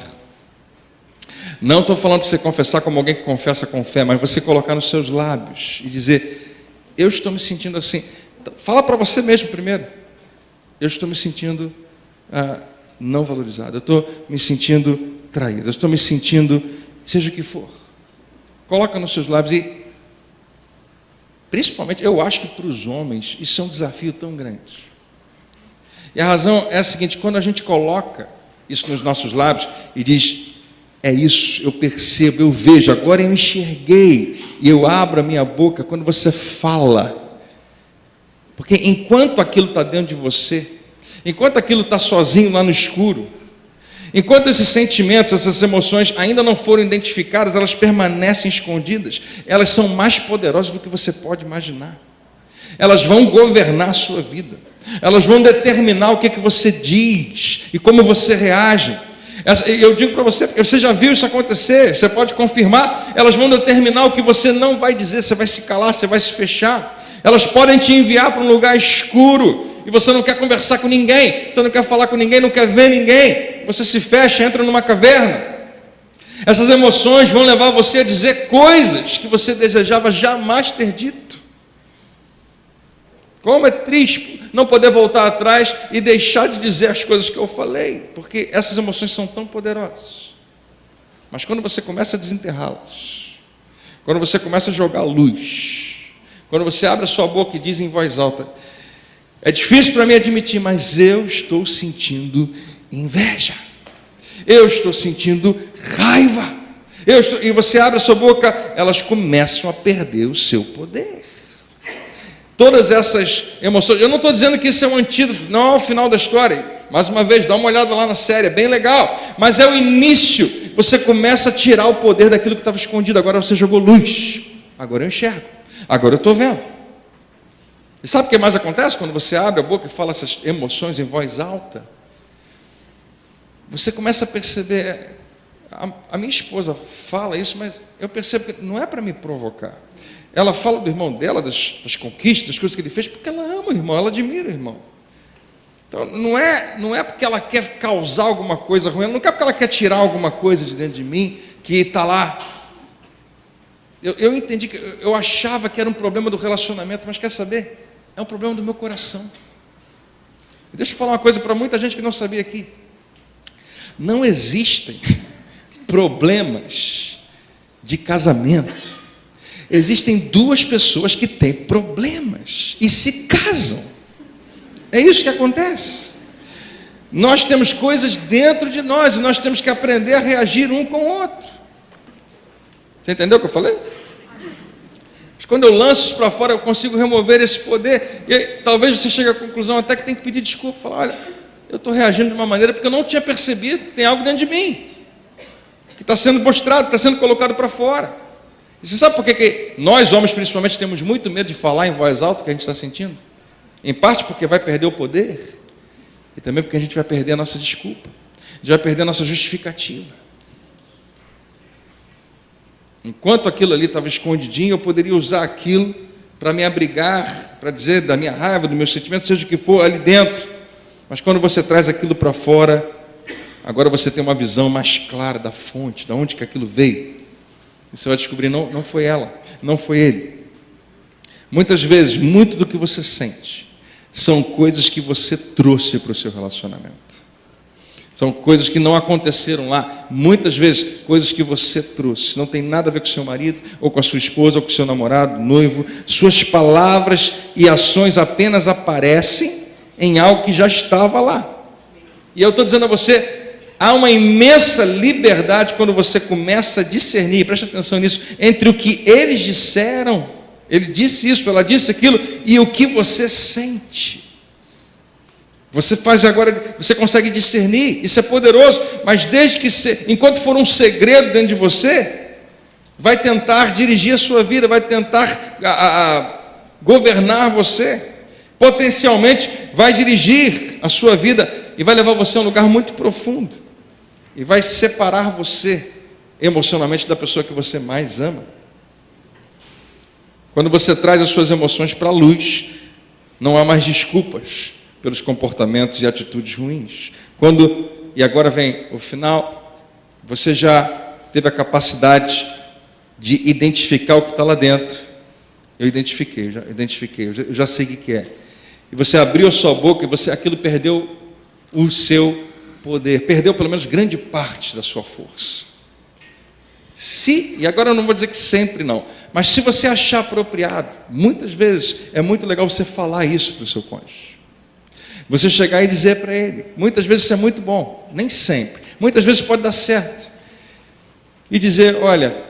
Não estou falando para você confessar como alguém que confessa com fé, mas você colocar nos seus lábios e dizer: eu estou me sentindo assim. Fala para você mesmo primeiro. Eu estou me sentindo não valorizado. Eu estou me sentindo traído. Eu estou me sentindo, seja o que for. Coloca nos seus lábios e, principalmente, eu acho que para os homens isso é um desafio tão grande. E a razão é a seguinte: quando a gente coloca isso nos nossos lábios e diz: é isso, eu percebo, eu vejo, agora eu enxerguei, e eu abro a minha boca, quando você fala, porque enquanto aquilo está dentro de você, enquanto aquilo está sozinho lá no escuro, enquanto esses sentimentos, essas emoções ainda não foram identificadas, elas permanecem escondidas, elas são mais poderosas do que você pode imaginar. Elas vão governar a sua vida, elas vão determinar o que você diz e como você reage. Eu digo para você, porque você já viu isso acontecer, você pode confirmar. Elas vão determinar o que você não vai dizer, você vai se calar, você vai se fechar. Elas podem te enviar para um lugar escuro e você não quer conversar com ninguém, você não quer falar com ninguém, não quer ver ninguém, você se fecha, entra numa caverna. Essas emoções vão levar você a dizer coisas que você desejava jamais ter dito. Como é triste não poder voltar atrás e deixar de dizer as coisas que eu falei, porque essas emoções são tão poderosas. Mas quando você começa a desenterrá-las, quando você começa a jogar luz, quando você abre a sua boca e diz em voz alta: é difícil para mim admitir, mas eu estou sentindo inveja, eu estou sentindo raiva, e você abre a sua boca, elas começam a perder o seu poder. Todas essas emoções, eu não estou dizendo que isso é um antídoto, não é o final da história. Mais uma vez, dá uma olhada lá na série, é bem legal, mas é o início. Você começa a tirar o poder daquilo que estava escondido. Agora você jogou luz, agora eu enxergo, agora eu estou vendo. E sabe o que mais acontece quando você abre a boca e fala essas emoções em voz alta? Você começa a perceber. A minha esposa fala isso, mas eu percebo que não é para me provocar. Ela fala do irmão dela, das conquistas, das coisas que ele fez, porque ela ama o irmão, ela admira o irmão. Então, não é porque ela quer causar alguma coisa ruim, não é porque ela quer tirar alguma coisa de dentro de mim, que está lá. Eu entendi, eu achava que era um problema do relacionamento, mas quer saber? É um problema do meu coração. E deixa eu falar uma coisa para muita gente que não sabia aqui. Não existem problemas de casamento. Existem duas pessoas que têm problemas e se casam. É isso que acontece. Nós temos coisas dentro de nós e nós temos que aprender a reagir um com o outro. Você entendeu o que eu falei? Mas quando eu lanço isso para fora, eu consigo remover esse poder. E aí, talvez você chegue à conclusão até que tem que pedir desculpa. Falar: olha, eu estou reagindo de uma maneira porque eu não tinha percebido que tem algo dentro de mim, que está sendo mostrado, está sendo colocado para fora. E você sabe por que nós, homens, principalmente, temos muito medo de falar em voz alta o que a gente está sentindo? Em parte porque vai perder o poder, e também porque a gente vai perder a nossa desculpa, a gente vai perder a nossa justificativa. Enquanto aquilo ali estava escondidinho, eu poderia usar aquilo para me abrigar, para dizer da minha raiva, do meu sentimento, seja o que for ali dentro. Mas quando você traz aquilo para fora, agora você tem uma visão mais clara da fonte, de onde que aquilo veio. E você vai descobrir, não foi ela, não foi ele. Muitas vezes, muito do que você sente são coisas que você trouxe para o seu relacionamento. São coisas que não aconteceram lá. Muitas vezes, coisas que você trouxe. Não tem nada a ver com o seu marido, ou com a sua esposa, ou com o seu namorado, noivo. Suas palavras e ações apenas aparecem em algo que já estava lá. E eu estou dizendo a você, há uma imensa liberdade quando você começa a discernir, preste atenção nisso, entre o que eles disseram, ele disse isso, ela disse aquilo, e o que você sente. Você faz agora, você consegue discernir, isso é poderoso, mas enquanto for um segredo dentro de você, vai tentar dirigir a sua vida, vai tentar governar você, potencialmente vai dirigir a sua vida e vai levar você a um lugar muito profundo e vai separar você emocionalmente da pessoa que você mais ama. Quando você traz as suas emoções para a luz, não há mais desculpas pelos comportamentos e atitudes ruins. E agora vem o final, você já teve a capacidade de identificar o que está lá dentro. Eu já sei o que é. E você abriu a sua boca e aquilo perdeu o seu poder, perdeu pelo menos grande parte da sua força. E agora eu não vou dizer que sempre não, mas se você achar apropriado, muitas vezes é muito legal você falar isso para o seu cônjuge. Você chegar e dizer para ele, muitas vezes isso é muito bom, nem sempre, muitas vezes pode dar certo. E dizer, olha,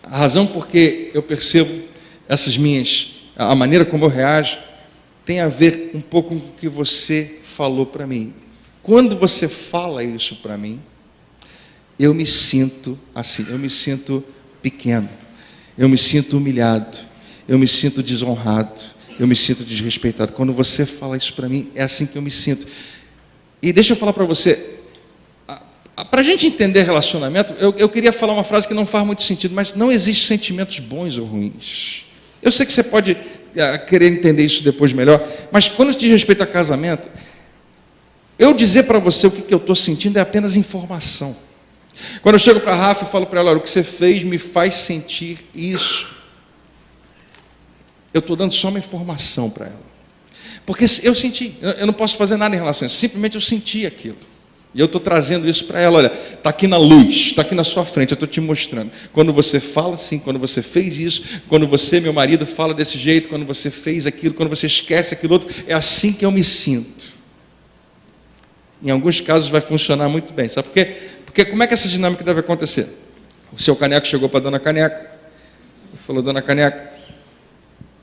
a razão porque eu percebo a maneira como eu reajo, tem a ver um pouco com o que você falou para mim. Quando você fala isso para mim, eu me sinto assim, eu me sinto pequeno, eu me sinto humilhado, eu me sinto desonrado, eu me sinto desrespeitado. Quando você fala isso para mim, é assim que eu me sinto. E deixa eu falar para você, para a gente entender relacionamento, eu queria falar uma frase que não faz muito sentido, mas não existem sentimentos bons ou ruins. Eu sei que você pode querer entender isso depois melhor, mas quando diz respeito a casamento, eu dizer para você o que eu estou sentindo é apenas informação. Quando eu chego para a Rafa e falo para ela, olha, o que você fez me faz sentir isso, eu estou dando só uma informação para ela. Porque eu senti, eu não posso fazer nada em relação a isso, simplesmente eu senti aquilo. E eu estou trazendo isso para ela, olha, está aqui na luz, está aqui na sua frente, eu estou te mostrando. Quando você fala assim, quando você fez isso, quando você, meu marido, fala desse jeito, quando você fez aquilo, quando você esquece aquilo outro, é assim que eu me sinto. Em alguns casos vai funcionar muito bem, sabe por quê? Porque como é que essa dinâmica deve acontecer? O seu Caneco chegou para a dona Caneca e falou, dona Caneca,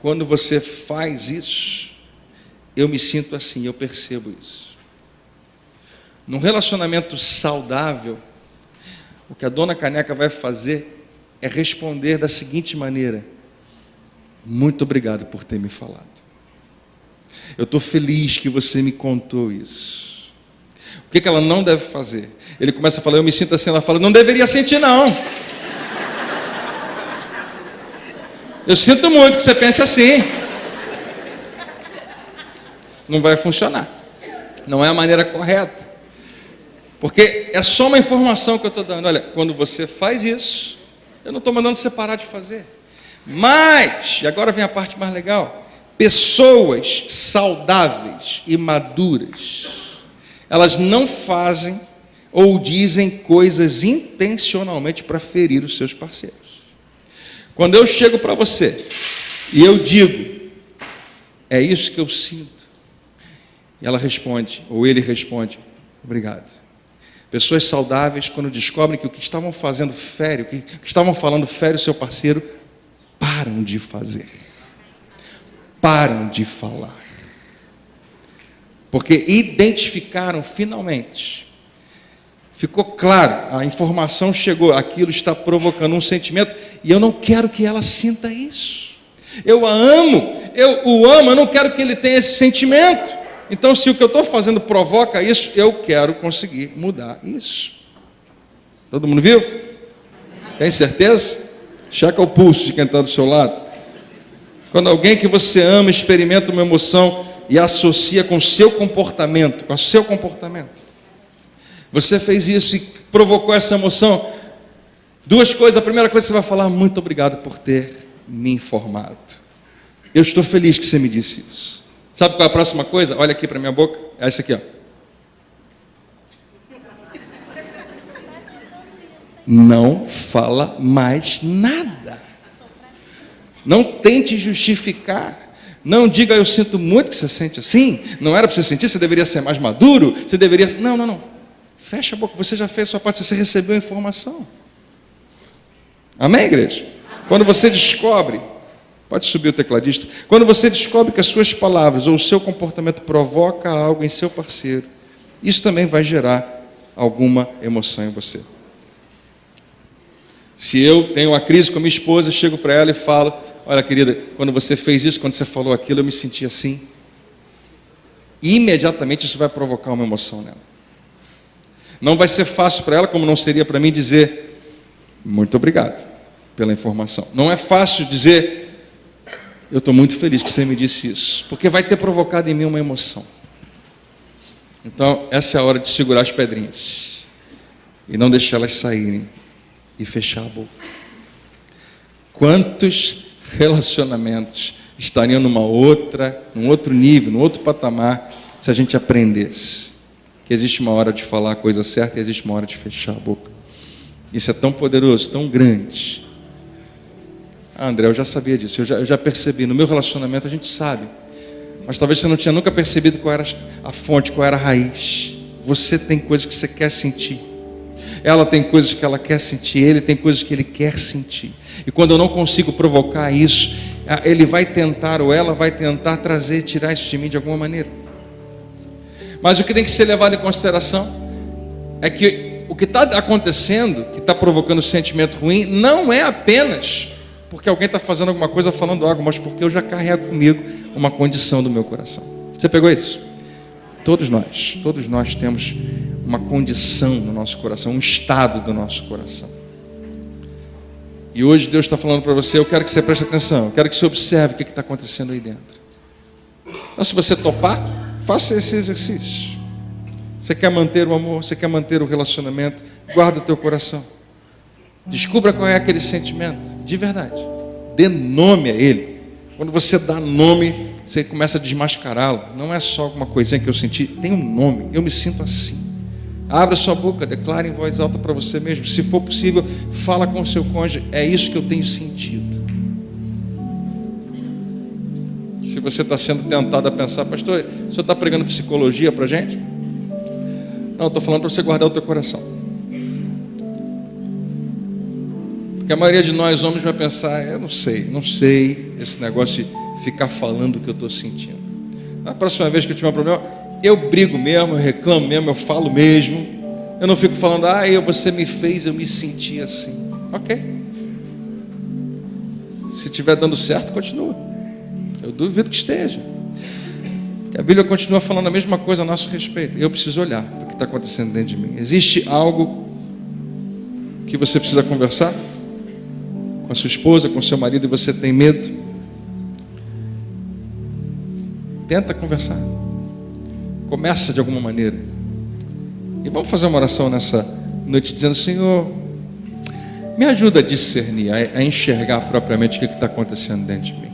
quando você faz isso, eu me sinto assim, eu percebo isso. Num relacionamento saudável, o que a dona Caneca vai fazer é responder da seguinte maneira, muito obrigado por ter me falado. Eu estou feliz que você me contou isso. O que ela não deve fazer? Ele começa a falar, eu me sinto assim, ela fala, não deveria sentir não. Eu sinto muito que você pense assim. Não vai funcionar. Não é a maneira correta. Porque é só uma informação que eu estou dando. Olha, quando você faz isso, eu não estou mandando você parar de fazer. Mas, e agora vem a parte mais legal, pessoas saudáveis e maduras, elas não fazem ou dizem coisas intencionalmente para ferir os seus parceiros. Quando eu chego para você e eu digo, é isso que eu sinto, e ela responde, ou ele responde, obrigado. Pessoas saudáveis, quando descobrem que o que estavam fazendo fere, o que estavam falando fere o seu parceiro, param de fazer, param de falar, porque identificaram finalmente, ficou claro, a informação chegou, aquilo está provocando um sentimento, e eu não quero que ela sinta isso. Eu a amo, eu o amo, eu não quero que ele tenha esse sentimento. Então, se o que eu estou fazendo provoca isso, eu quero conseguir mudar isso. Todo mundo viu? Tem certeza? Checa o pulso de quem está do seu lado. Quando alguém que você ama experimenta uma emoção e associa com o seu comportamento, você fez isso e provocou essa emoção. Duas coisas. A primeira coisa, você vai falar, muito obrigado por ter me informado. Eu estou feliz que você me disse isso. Sabe qual é a próxima coisa? Olha aqui para minha boca. É essa aqui, ó. Não fala mais nada. Não tente justificar. Não diga, eu sinto muito que você sente assim. Não era para você sentir, você deveria ser mais maduro. Você deveria... Não. Fecha a boca. Você já fez a sua parte, você recebeu a informação. Amém, igreja? Quando você descobre Pode subir o tecladista. Quando você descobre que as suas palavras ou o seu comportamento provoca algo em seu parceiro, isso também vai gerar alguma emoção em você. Se eu tenho uma crise com a minha esposa, eu chego para ela e falo: olha, querida, quando você fez isso, quando você falou aquilo, eu me senti assim. Imediatamente isso vai provocar uma emoção nela. Não vai ser fácil para ela, como não seria para mim, dizer muito obrigado pela informação. Não é fácil dizer: eu estou muito feliz que você me disse isso, porque vai ter provocado em mim uma emoção. Então, essa é a hora de segurar as pedrinhas e não deixar elas saírem e fechar a boca. Quantos relacionamentos estariam num outro nível, num outro patamar, se a gente aprendesse que existe uma hora de falar a coisa certa e existe uma hora de fechar a boca. Isso é tão poderoso, tão grande. Ah, André, eu já sabia disso, eu já percebi. No meu relacionamento a gente sabe, mas talvez você não tinha nunca percebido qual era a fonte, qual era a raiz. Você tem coisas que você quer sentir, ela tem coisas que ela quer sentir, ele tem coisas que ele quer sentir. E quando eu não consigo provocar isso, ele vai tentar, ou ela vai tentar tirar isso de mim de alguma maneira. Mas o que tem que ser levado em consideração é que o que está acontecendo, que está provocando sentimento ruim, não é apenas porque alguém está fazendo alguma coisa, falando algo, mas porque eu já carrego comigo uma condição do meu coração. Você pegou isso? Todos nós temos uma condição no nosso coração, um estado do nosso coração. E hoje Deus está falando para você: eu quero que você preste atenção, eu quero que você observe o que está acontecendo aí dentro. Então, se você topar, faça esse exercício. Você quer manter o amor, você quer manter o relacionamento, guarda o teu coração. Descubra qual é aquele sentimento, de verdade. Dê nome a ele. Quando você dá nome, você começa a desmascará-lo. Não é só alguma coisinha que eu senti, tem um nome, eu me sinto assim. Abra sua boca, declare em voz alta para você mesmo. Se for possível, fala com o seu cônjuge: é isso que eu tenho sentido. Se você está sendo tentado a pensar: pastor, o senhor está pregando psicologia para a gente? Não, estou falando para você guardar o teu coração. Porque a maioria de nós homens vai pensar: eu não sei esse negócio de ficar falando o que eu estou sentindo. Na próxima vez que eu tiver um problema, eu brigo mesmo, eu reclamo mesmo, eu falo mesmo. Eu não fico falando: você me fez, eu me senti assim. Ok. Se estiver dando certo, continua. Eu duvido que esteja. Porque a Bíblia continua falando a mesma coisa a nosso respeito. Eu preciso olhar para o que está acontecendo dentro de mim. Existe algo que você precisa conversar com a sua esposa, com o seu marido, e você tem medo? Tenta conversar. Começa de alguma maneira. E vamos fazer uma oração nessa noite, dizendo: Senhor, me ajuda a discernir, a enxergar propriamente o que está acontecendo dentro de mim.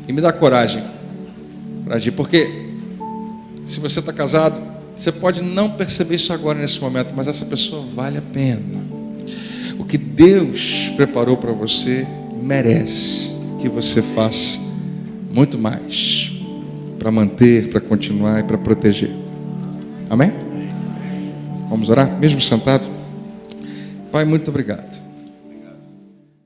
E me dá coragem para agir. Porque se você está casado, você pode não perceber isso agora, nesse momento, mas essa pessoa vale a pena. O que Deus preparou para você merece que você faça muito mais para manter, para continuar e para proteger. Amém? Vamos orar? Mesmo sentado? Pai, muito obrigado.